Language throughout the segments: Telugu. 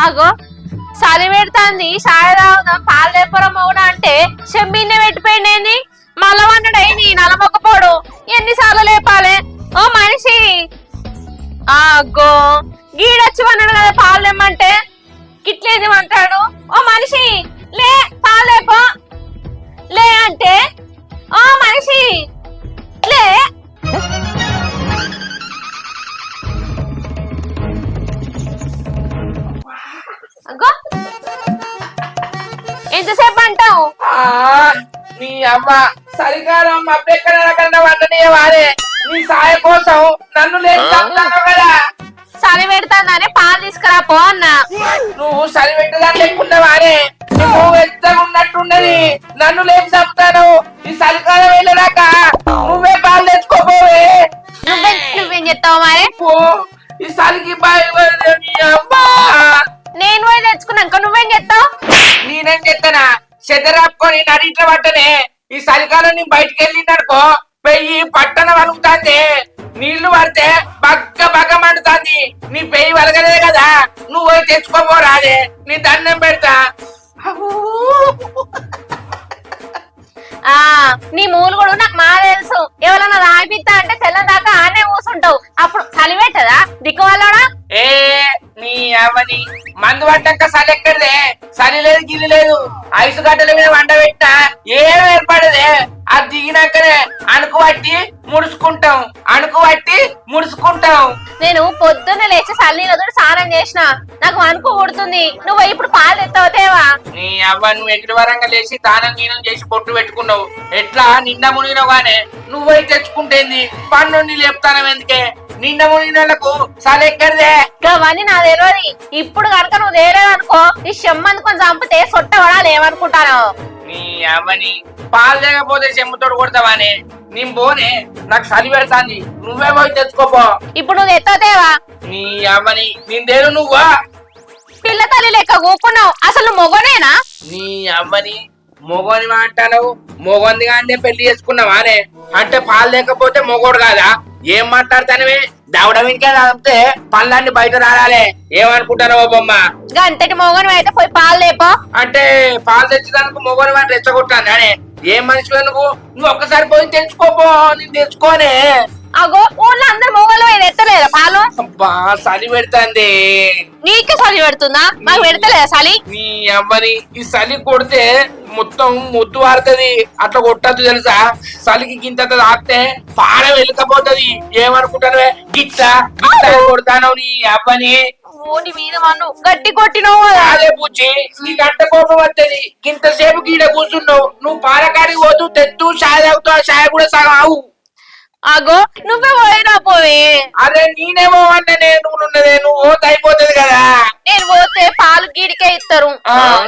అగో చలి పెడుతుంది చాయ్ తాగుదాం పాలు తెప్పరం అవునా అంటే చెమ్మిన్నే పెట్టిపోయింది మళ్ళా వన్నాడు నీ నలమొక్కపోడు ఎన్నిసార్లు లేపాలి ఓ మనిషి అగ్గో గీడొచ్చి వన్నాడు కదా పాలు తెమ్మంటే గిట్లేది అంటాడు ఓ మనిషి లే పాలు లేపో లే అంటే ఓ మనిషి లే అగ్గో ఎంతసేపు అంటావు నీ అమ్మ సరికాలం అప్పుడెక్కడ వండనే వారే నీ సాయ కోసం నన్ను లేదు కదా చలి పెడతానని పాలు తీసుకురా పో అన్న నువ్వు సరి పెట్టదాన్ని లేకుండా వారే నువ్వు వెచ్చగా ఉన్నట్టున్నది నన్ను లేపు చెప్తాను ఈ చలికాలం వెళ్ళరాక నువ్వే పాలు తెచ్చుకోపోవే నువ్వేం చెప్తావు మరి పో ఈ చలికి బాగా నీ అమ్మ నేను పోయి తెచ్చుకున్నాక నువ్వేం చెప్తావు నేనేం చెప్తానా చెదరాపుకొని నడిట్ల పట్టనే ఈ చలికాలం నేను బయటికి వెళ్ళిందనుకో పెయ్యి పట్టణ వలుగుతాంది నీళ్లు పడితే బగ్గ బగ్గ మండుతాంది నీ పెయ్యి వలగలేదు కదా నువ్వు పోయి తెచ్చుకోపోరాదే నీ దండం పెడతా ఆ నీ మూలు కూడా నాకు మా తెలుసు ఎవరన్నా రాయిపిస్తా అంటే తెల్లం దాకా ఆనే కూర్చుంటావు అప్పుడు చలి పెట్టదా దిక్కు వాళ్ళడా ఏ నీ అవని మందు పడ్డాక చలి ఎక్కడిదే చలి లేదు గిల్లి లేదు ఐసు గడ్డల మీద వండ పెట్టినా ఏం ఏర్పడదే అది దిగినాకనే అణుకు పట్టి ముడుచుకుంటాం అణుకు పట్టి ముడుచుకుంటాం నేను పొద్దున్న లేచి చల్లీలో స్నానం చేసిన నాకు అనుకు పుడుతుంది నువ్వు ఇప్పుడు పాలు ఎత్తవుతేవా నీ అవ్వ నువ్వు ఎగిరి వరంగా లేచి దానం గీనం చేసి పొట్టు పెట్టుకున్నావు ఎట్లా నిండా మునిగినావు గానే నువ్వై తెచ్చుకుంటేంది పన్ను లేపుతానం ఎందుకే నిండా మునిగినోళ్లకు చలి ఎక్కడిదే అవన్నీ నా తెలియదు ఇప్పుడు కనుక నువ్వు తేలేదు అనుకో ఈ చెమ్మందుకొని చంపితే సొట్ట పడాలి ఏమనుకుంటాను నీ అవ్వని పాలు లేకపోతే చెమ్ముతోడు కొడతావానే నేను పోనే నాకు చలి పెడతాంది నువ్వే పోయి తెచ్చుకోపో ఇప్పుడు నువ్వు ఎత్తవుతేవా నీ అవ్వని నేను నువ్వా పిల్ల తల్లి లెక్క కూకున్నావు అసలు నువ్వు మొగనేనా నీ అవ్వని మొగోని అంటావు మొగోంది కానీ పెళ్లి చేసుకున్నావానే అంటే పాలు లేకపోతే మొగోడు కాదా ఏం మాట్లాడతానవే దవడ వెనుక రాస్తే పళ్ళన్ని బయట రాలే ఏమనుకుంటానవో బొమ్మ గంతటి మొగను అయితే పోయి పాలు లేపో అంటే పాలు తెచ్చడానికి మొగోని వాడిని రెచ్చగొట్టాను అనే ఏం మనిషిలో నువ్వు ఒక్కసారి పోయి తెచ్చుకోపో నేను తెచ్చుకోనే అగో ఊళ్ళో అందరు మొగలు ఎత్తలేదా పాలు అబ్బా చలి పెడతాంది నీకే చలి పెడుతుందా మాకు పెడతలేదా చలి నీ అవ్వని ఈ చలి కొడితే మొత్తం ముద్దు వాడుతుంది అట్లా కొట్టద్దు తెలుసా చలికి గింత తాకితే పాడ వెళ్ళకపోతుంది ఏమనుకుంటాను గిట్ట గిట్ట కొడతాను నీ అవ్వని ఓని మీద మన్ను గట్టి కొట్టినవు అదే పూచి నీ గంట కోపం వస్తుంది ఇంతసేపు గీడ కూర్చున్నావు నువ్వు పాలకాడికి పోతూ తెత్తు చాయ్ తాగుతావు ఆ చాయ్ కూడా సగం ఆవు అగో నువ్వే పోయినా పోవే అరే నేనేమో అన్న నువ్వున్నదే నువ్వు పోతే అయిపోతుంది కదా నేను పోతే పాలు గీడికే ఇస్తారు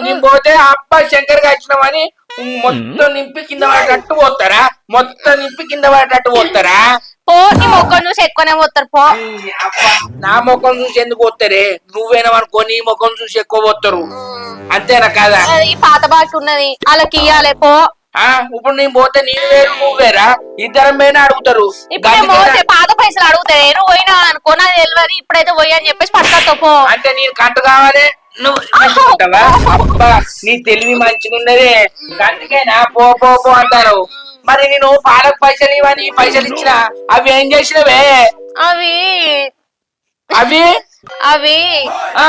నేను పోతే అబ్బా శంకర్ వచ్చినామని మొత్తం నింపి కింద పడేటట్టు పోతారా మొత్తం నింపి కింద పడేటట్టు పోతారా పో నీ మొక్కను చూసి ఎక్కువనే పోతారు పో నా ముఖం చూసి ఎందుకు పోతారే నువ్వేనమనుకో నీ ముఖం చూసి ఎక్కువ పోతారు అంతేనా కాదా ఈ పాత బాట ఉన్నది వాళ్ళకి ఇయ్యాలే పో ఇప్పుడు నేను పోతే నేను వేరు నువ్వు వేరా ఇద్దరం పైన అడుగుతారు ఇప్పుడు నేను పోతే పాత పైసలు అడుగుతాయి నేను పోయినా అనుకో నాకు తెలియదు ఇప్పుడైతే పోయి అని చెప్పేసి పట్టుకతో పో అంటే నేను కంటు కావాలి నువ్వు మంచుకుంటావా అబ్బా నీ తెలివి మంచిగా ఉన్నదే అందుకేనా పో పో పో అంటారు మరి నేను పాలకు పైసలు ఇవ్వని పైసలు ఇచ్చిన అవి ఏం చేసినవే అవి అవి అవి ఆ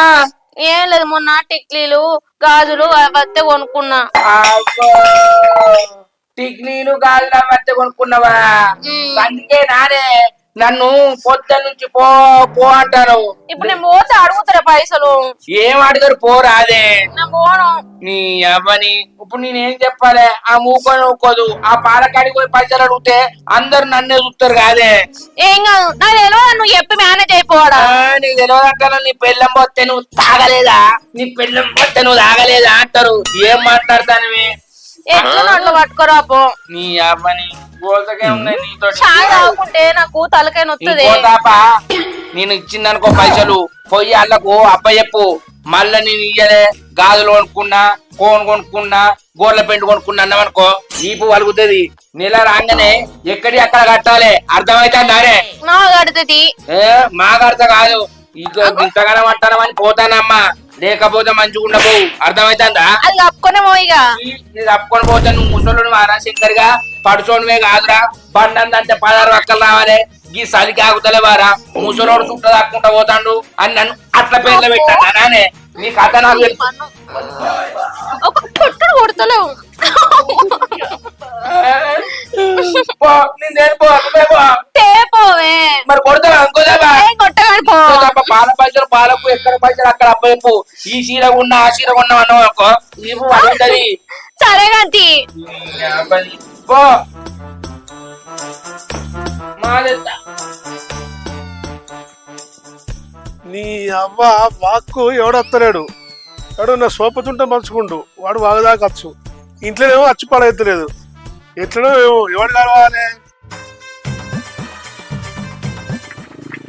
ఏం లేదు మొన్న టిక్లీలు గాజులు అవతే కొనుక్కున్నా టిక్లీలు గాజులు అవతే కొనుక్కున్నావా అందుకే నానే నన్ను పొద్దు నుంచి పో పో అంటారు ఇప్పుడు నేను పోతే అడుగుతారా పైసలు ఏం అడగరు పోరాదే నేను పోను నీ అవ్వని ఇప్పుడు నేనేం చెప్పాలి ఆ మూకొని ఊకోదు ఆ పాలకాడికి పోయి పైసలు అడిగితే అందరు నన్నే చూస్తారు కాదే ఏం కాదు నాకు తెలియదు నువ్వు చెప్పి మేనేజ్ అయిపోవాడా నీకు తెలియదంటాను నీ పెళ్ళం పోతే నువ్వు తాగలేదా నీ పెళ్ళం పోతే నువ్వు తాగలేదా అంటారు ఏం మాట్లాడతానవి ఎట్లా అట్లా పట్టుకోరా పో నీ అవ్వని గోసకే ఉన్నాయి నీతో చాయ్ తాగుకుంటే నాకు తలకాయ నొత్తది నేను ఇచ్చిందనుకో పైసలు పోయి అల్లకు అప్ప చెప్పు మళ్ళా నేను ఇయ్యలే గాజులు కొనుక్కున్నా కోన్ కొనుక్కున్నా గోర్ల పెంటు కొనుక్కున్నా అన్నామనుకో ఈపు వలుగుతుంది నెల రాగానే ఎక్కడి అక్కడ కట్టాలి అర్థమైతుందానే నా కడుతుంది మా కడత కాదు ఇంతగానం అంటానమని పోతానమ్మా లేకపోతే మంచిగా ఉండబోవు అర్థమైతుందా అది కప్పుకునేమో ఇక ఇది తప్పుకొని పోతే నువ్వు ముసలు వారా శంకర్గా పడుచోనివే కాదురా బండందంటే 16 అక్కలు రావాలి ఈ సలికి ఆగుతలే వారా ముసలోడు చుట్టూ దాక్కుంటా పోతాడు అని నన్ను అట్ల పేర్లు పెట్టాను నానే నీ కథ నాకు తెలుసు. ఒక కొట్టుడు కొడతలేవు పో, నేను దేని పో, నువ్వే పో. తేపోవే మరి కొడతావా అనుకోదేవా కొట్టగాని పో పాల పైసలు పాలకు ఎక్కడ పైసలు అక్కడ అబ్బాయిపు ఈ చీర ఉన్నా ఆ చీర కొన్నావు అన్నావు అనుకో నీకు అడుగుతుంది సరే గంతి పో మాదెత్తా నీ అవ్వ వాక్కు ఎవడత్తలేడు వాడు నా సోపతుంటే మంచుకుండు వాడు వాగదాకచ్చు ఇంట్లోనేమో అచ్చి పడెత్తలేదు ఎట్లనో ఏమో ఎవడు కలవాలి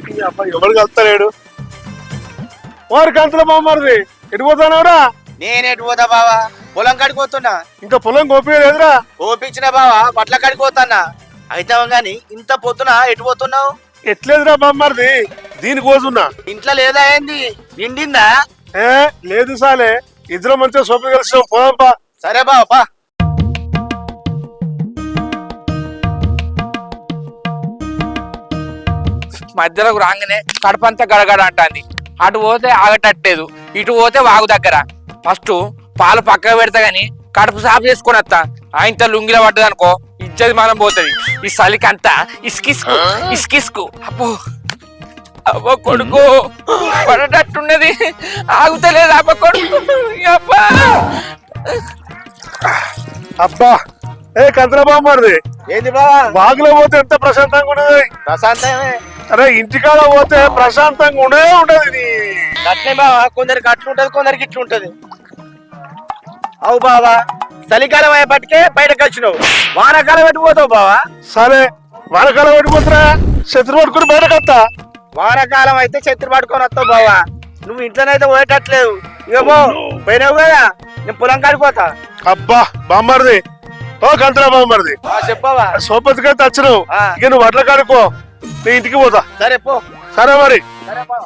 ఈ అబ్బాయి ఎవడు కలుతలేడు వారికి అంతలో బామ్మది ఎడిపోతానవరా నేను ఎటు పోతా బావా పొలం కడిపోతున్నా ఇంకా పొలం గోపియలేదురా ఓపించిన బావా బట్ల కడిపోతానా అయితే గాని ఇంత పొద్దున ఎటు పోతున్నావు ఎట్లేదురా బామ్మది దీనికోసున్నా ఇంట్లో లేదా ఏంది నిండిందా ఏ లేదు సాలే ఇద్దరు మంచిగా సోపి కలిసి పోదాంపా సరే బావా పా మధ్యలోకి రాగానే కడపంతా గడగడ అంటాంది అటు పోతే ఆగటట్లేదు ఇటు పోతే వాగు దగ్గర ఫస్ట్ పాలు పక్కకు పెడతా గాని కడుపు సాఫ్ చేసుకొని వస్తా ఆయనతో లుంగిలో పడ్డది అనుకో ఇచ్చేది మనం పోతుంది ఈ చలికి అంతా ఇసుకిసుకు ఇసుకిసుకు అబ్బో అబ్బో కొడుకు పడటట్టున్నది ఆగుతలేదు అబ్బ కొడుకు అబ్బా అబ్బా ఏ కంతల బామ్మది ఏంది బావా బాగులో పోతే ఎంత ప్రశాంతంగా ఉండదు ప్రశాంతమే అరే ఇంటికాడ పోతే ప్రశాంతంగా ఉండదే ఉండదు నీ అట్లే బావా కొందరికి అట్లుంటది కొందరికి ఇట్లుంటది అవు బావా చలికాలం అయ్యేపటికే బయటకు వచ్చినావు వానాకాలం పెట్టిపోతావు బావా సరే వానకాలం పడిపోతురా శత్రు పట్టుకుని బయటకు వస్తా వానాకాలం అయితే చెత్తులు పట్టుకొని వస్తావు బావా నువ్వు ఇంట్లోనైతే పోయేటట్లేవు ఇక పో పోయినావు కదా నేను పొలం కాడిపోతా అబ్బా బామ్మర్ది ఓ కంతరా బామ్మర్ది చెప్పవా సోపతికి అయితే వచ్చినావు ఆ. ఇక నువ్వు వడ్ల కాడుకో నీ ఇంటికి పోతా సరే పో సరే మరి సరే బావా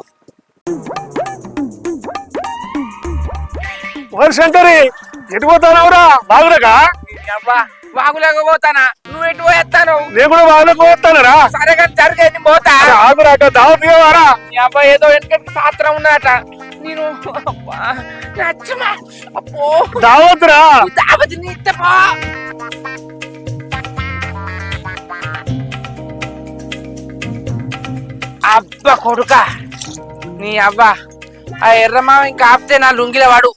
మరి శంకరి ఎటు పోతానవరా బాగునకా అబ్బా వాగులేకపోతానా నువ్వు ఎటు పోయేస్తాను నేను కూడా బాగులకు పోతానరా సరే కానీ జరిగేది పోతా ఆగురా దావత్ వారా ఈ అబ్బాయి ఏదో వెనకటి శాస్త్రం ఉన్నదట నేను అబ్బా, నచ్చమా అబ్బో దావత్ రా ఈ దావతి నీ ఇష్టమా? అబ్బా కొడుక నీ అబ్బా ఆ ఎర్రమా ఇంకా ఆపితే నా లుంగిల వాడు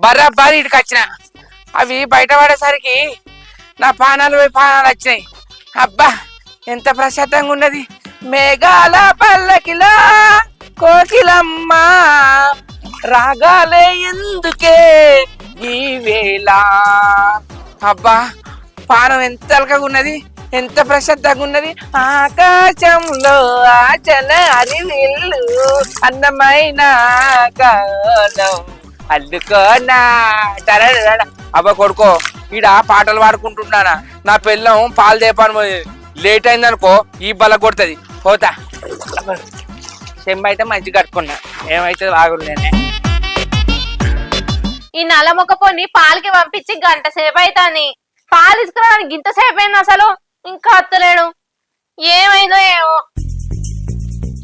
బర్రాబారి ఇటుకు వచ్చిన అవి బయట పడేసరికి నా పానాలు పోయి పానాలు వచ్చినాయి అబ్బా ఎంత ప్రశాంతంగా ఉన్నది మేఘాల పల్లకిలా కోకిలమ్మ రాగాలే ఎందుకే ఈ వేళ అబ్బా పానం ఎంత అలకగా ఉన్నది ఎంత ప్రశాంతంగా ఉన్నది ఆకాశంలో ఆచల అరివిల్లు అందమైన కాలం అల్లుకోనా టరడడ. అబ్బా కొడుకో ఈడ పాటలు పాడుకుంటున్నానా నా పిల్లం పాలు దేపాను లేట్ అయిందనుకో ఈ బల కొడుతుంది పోతా చెంబ అయితే మంచి కట్టుకున్నా ఏమైతే బాగుండేనే ఈ నల్ల మొక్క పొన్ని పాలకి పంపించి గంట సేపు అవుతాని పాలు తీసుకురావడానికి ఇంత సేపు అయింది అసలు ఇంకా అత్తలేడు ఏమైందో ఏమో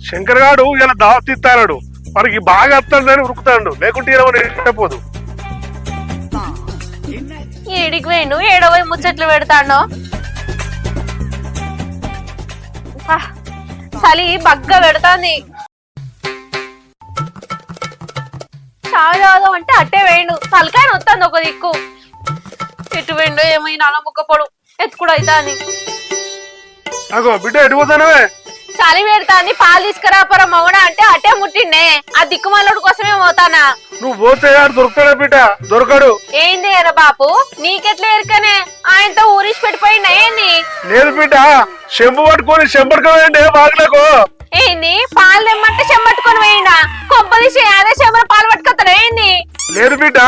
శంకర్ గాడు ఇలా దావత్ ఇస్తాడు మనకి బాగా వస్తాడని ఉరుకుతాడు లేకుంటే ఇరవై ఏడికి వేయండు ఏడో పోయి ముచ్చట్లు పెడతాడో చలి బగ్గ పెడతాంది చాయ్ తాగుదాం అంటే అట్టే వేయండు తలకాయ వస్తుంది ఒక దిక్కు ఎటు వేయండు ఏమో ఈ నల్ల ముక్క పొడు ఎత్తుకుడు అవుతా అని అగో బిడ్డ ఎడిపోతానవే చలి పెడతాంది పాలు తీసుకురాపరా మౌన అంటే అట్టే ముట్టిండే ఆ దిక్కుమల్లుడు కోసమే పోతానా నువ్వు పోతే ఆడు దొరుకుతాడా బిడ్డ దొరకడు ఏంది ఎర్ర బాపు నీకెట్లా ఎరకనే ఆయనతో ఊరిసి పెట్టిపోయిండ ఏంది లేదు బిడ్డ చెంబు పట్టుకొని చెంబడుకోవేయండి బాగులకు ఏంది పాలు తెమ్మంటే చెమ్మట్టుకొని వేయండా కొబ్బరి అదే చెమ్మని పాలు పట్టుకొస్తాడు ఏంది లేదు బిడ్డ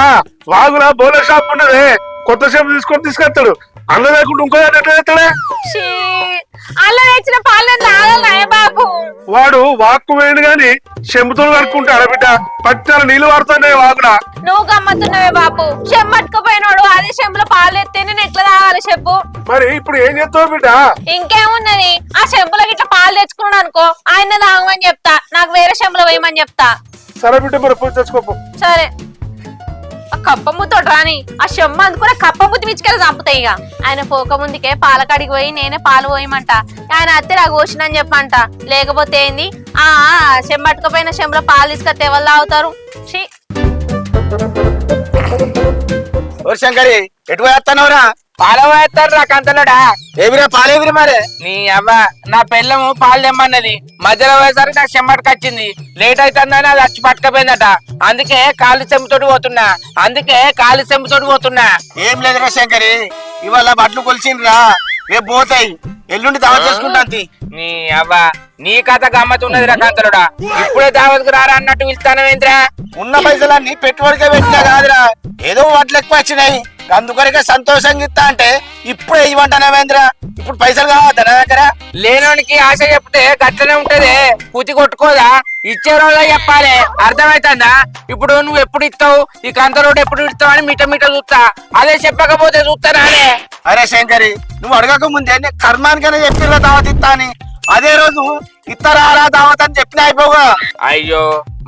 వాగులా బోల షాప్ ఉన్నది కొత్త చెంబు తీసుకొని తీసుకొస్తాడు అన్న లేకుండా ఇంకో ఎట్లా చేస్తాడే ఛీ, అల్ల తెచ్చిన పాలు తాగలే బాబు. వాడు వాక్కు వేయండి గాని చెంబుతో కడుక్కుంటాడు బిడ్డ. పట్టాల నీళ్లు వాడుతున్నాయి వాకుడా. నువ్వు గమ్మత్తున్నావే బాబు. చెమ్మట్టుకుపోయినోడు అదే చెంబులో పాలు ఎత్తే నేను ఎట్లా తాగాలి చెప్పు. మరి ఇప్పుడు ఏం చేస్తావు బిడ్డ? ఇంకేమున్నది, ఆ చెంబులో ఇట్లా పాలు తెచ్చుకున్నాడు అనుకో, ఆయన తాగమని చెప్తా, నాకు వేరే చెంబులో వేయమని చెప్తా. సరే బిడ్డ, మరి పోయి తెచ్చుకోపో. సరే. ఆ కప్ప ముద్దోటి రాని ఆ చెమ్మ అందుకుని కప్ప ముద్దు మిచ్చుకెళ్ళి చంపుతాయి. ఇక ఆయన పోక ముందుకే పాలకాడికి పోయి నేనే పాలు పోయమంట, ఆయన అత్తే నాకు పోసినని చెప్పంట. లేకపోతే ఏంది, ఆ చెమ్మట్టుకపోయిన చెంబులో పాలు తీసుకొస్తే ఎవరు తాగుతారు? ఛీ. ఓ శంకరి, ఎటు పోయేస్తానవరా? పాల పోయేస్తారా కంతలోడా? ఏమిరా పాలేవిరి మరి? నీ అవ్వ నా పెళ్ళము పాలు తెమ్మన్నది, మధ్యలో పోయేసరికి నాకు చెమ్మటకి వచ్చింది. లేట్ అవుతుందని అది వచ్చి పట్టుకపోయిందట. అందుకే కాలు చెంబుతోటి పోతున్నా. ఏం లేదురా శంకరి, ఇవాళ బట్టలు కొలిసిండ్రా, రేపు పోతాయి, ఎల్లుండి దావా చేసుకుంటా. నీ అవ్వ నీ కథ గమ్మతున్నది రా కంతలోడా. ఇప్పుడే దావత్కు రారా అన్నట్టు పిలుస్తానవేంద్రా? ఉన్న పైసలన్నీ పెట్టుబడికే పెట్టినా కాదురా, ఏదో వాటిలు ఎక్కువ వచ్చినాయి, అందుకొరకే సంతోషంగా ఇస్తా అంటే ఇప్పుడే ఇవ్వంటానేవేంద్ర. ఇప్పుడు పైసలు కావద్దా నా దగ్గర? లేనోనికి ఆశ చెప్తే గట్లనే ఉంటది, కూతి కొట్టుకోదా? ఇచ్చే రోజు చెప్పాలి, అర్థమైతుందా? ఇప్పుడు నువ్వు ఎప్పుడు ఇస్తావు, ఈ కంతలోడు ఎప్పుడు ఇస్తావు అని మిట చూస్తా, అదే చెప్పకపోతే చూస్తానే. అరే శంకరి, నువ్వు అడగక ముందే కర్మానికైనా చెప్పిరా దావత్ ఇస్తా అని. అదే రోజు ఇస్తారా దావత్ అని చెప్పిన అయిపోగా. అయ్యో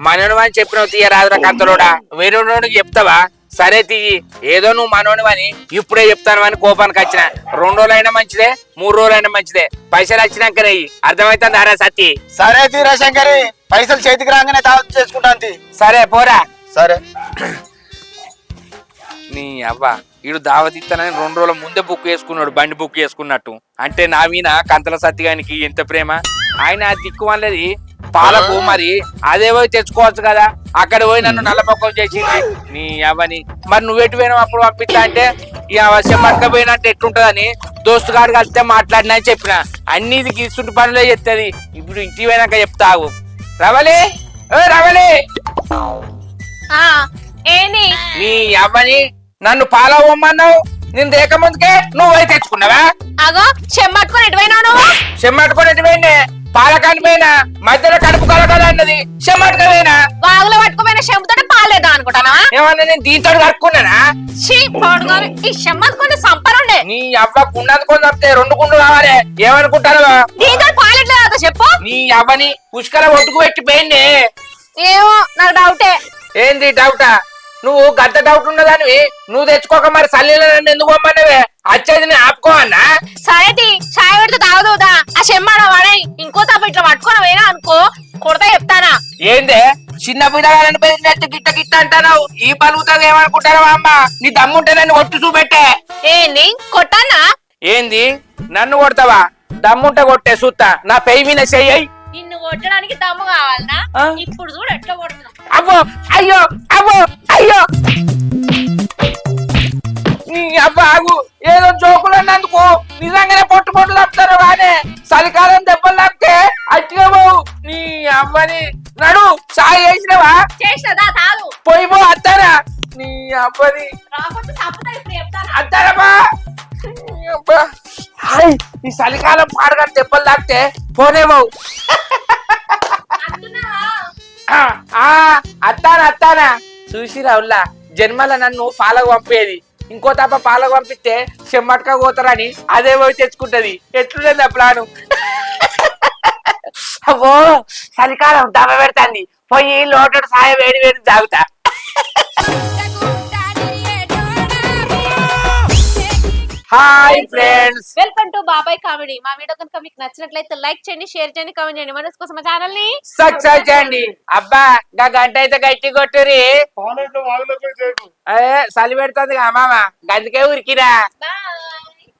మనోడు అని చెప్పినావు తీయరాదురా కంతలోడా, వేరే చెప్తావా? సరే తీయి, ఏదో నువ్వు మనోనివని ఇప్పుడే చెప్తాను అని కోపానికి వచ్చిన. 2 రోజులైనా మంచిదే, 3 రోజులైనా మంచిదే, పైసలు వచ్చినాకనే అర్థమైతుంది అరా సత్తి. సరే తీరా శంకరి, పైసలు చేతికి రాగానే దావత్ చేసుకుంటాను. సరే పోరా. సరే. నీ అవ్వ ఈడు దావతిస్తానని 2 రోజుల ముందే బుక్ చేసుకున్నాడు, బండి బుక్ చేసుకున్నట్టు. అంటే నా వీణ కంతల సత్తిగానికి ఎంత ప్రేమ. ఆయన దిక్కు వల్లది పాలకు, మరి అదే పోయి తెచ్చుకోవచ్చు కదా. అక్కడ పోయి నన్ను నల్లపొక్కం చేసింది నీ అవ్వని. మరి నువ్వెటు పోయినావు అప్పుడు పంపిస్తా అంటే, ఈ అవశ్యం పట్టుకపోయినట్టు ఎట్లుంటదని దోస్తు గారు కలిస్తే మాట్లాడినా చెప్పిన. అన్ని ఇది గిస్తుంటి పనులే చెప్తుంది. ఇప్పుడు ఇంటికి పోయినాక చెప్తావు. రవలి, రవలి, ఏంది నీ అవ్వని నన్ను పాల పోమ్మన్నావు, నేను దేక ముందుకే నువ్వు పోయి తెచ్చుకున్నావా? అగో చెమ్మట్టుకొని ఎటువైనావు నువ్వు? చెమ్మట్టుకొని ఎటువైనా? పాలకాని పోయినా, మధ్యలో కడుపు కలగదా అన్నది చెమ్మట్టుకపోయినా. వాగులో పట్టుకోపోయిన చెంబుతో పాలేదా అనుకుంటానా? ఏమన్నా నేను దీంతో కడుక్కున్నానా? ఈ చెమ్మట్టుకొని సంపరుండే. నీ అవ్వ కుండనుకొని తప్పితే 2 కుండు కావాలి, ఏమనుకుంటాను? దీంతో పాలెట్లేదా చెప్పు? నీ అవ్వని పుష్కర ఒట్టుకు పెట్టిపోయింది. ఏమో నాకు డౌటే. ఏంది డౌటా? నువ్వు గద్ద డౌట్ ఉన్నదానివి, నువ్వు తెచ్చుకోక మరి సల్లీలో నన్ను ఎందుకు పొమ్మన్నవే? వచ్చేది నేను ఆపుకో అన్నా. సరేటి చాయ్ పెడితే తాగదుదా? ఆ చెమ్మాడ వాడే ఇంకో తప్ప ఇట్లా పట్టుకొని పోయినా అనుకో, కొడతా చెప్తానా? ఏందే చిన్న పిల్లగాలని పెరిగినట్టు గిట్ట గిట్ట అంటున్నావు? ఈ పలుకుతుంది ఏమనుకుంటారా అమ్మ? నీ దమ్ముంటే నన్ను కొట్టు చూపెట్టే. ఏంది కొట్టానా? ఏంది నన్ను కొడతావా? దమ్ముంటే కొట్టే చూస్తా, నా పెయి మీద చెయ్యి. నిన్ను కొట్టడానికి దమ్ము కావాలనా? ఇప్పుడు చూడు ఎట్లా కొడుతున్నా. అవ్వో, అయ్యో, అవ్వో, అయ్యో. నీ అవ్వ ఆగు, ఏదో జోకులు అన్నందుకు నిజంగానే పొట్టు లాపుతారు వానే. చలికాలం దెబ్బలు లాపితే అట్టిగా పోవు. నీ అవ్వని నడు, సాయి చేసినవా? చేసినదా తాగు. పోయిపో అత్తారా. నీ అవ్వని రాకపోతే చంపుతా ఇప్పుడు చెప్తాను. అత్తారమ్మా. ఈ చలికాలం పాడగా దెబ్బలు లాపితే పోనేమో. అత్తానా చూసి రావుల్లా, జన్మల నన్ను పాలకు పంపేది, ఇంకో తప్ప పాలకు పంపిస్తే చెమ్మట్క పోతారని అదే పోయి తెచ్చుకుంటది. ఎట్లుండేది ఆ ప్లాను? అవ్వో చలికాలం దెబ్బ పెడతాంది, పోయి లోటడు సాయ వేడి వేడి తాగుతా. హాయ్ ఫ్రెండ్స్, వెల్కమ్ టు బాబాయ్ కామెడీ. మా వీడియో కనుక మీకు నచ్చినట్లయితే లైక్ చేయండి, షేర్ చేయండి, కామెంట్ చేయండి. మనస్ కోసం మా ఛానల్ ని సబ్స్క్రైబ్ చేయండి. అబ్బా గా గంట అయితే గట్టి కొట్టురి. వాగులో పోయి చేయకు. అదే చలి పెడుతుంది మామ, గందుకే ఉరికిరా. బాయ్.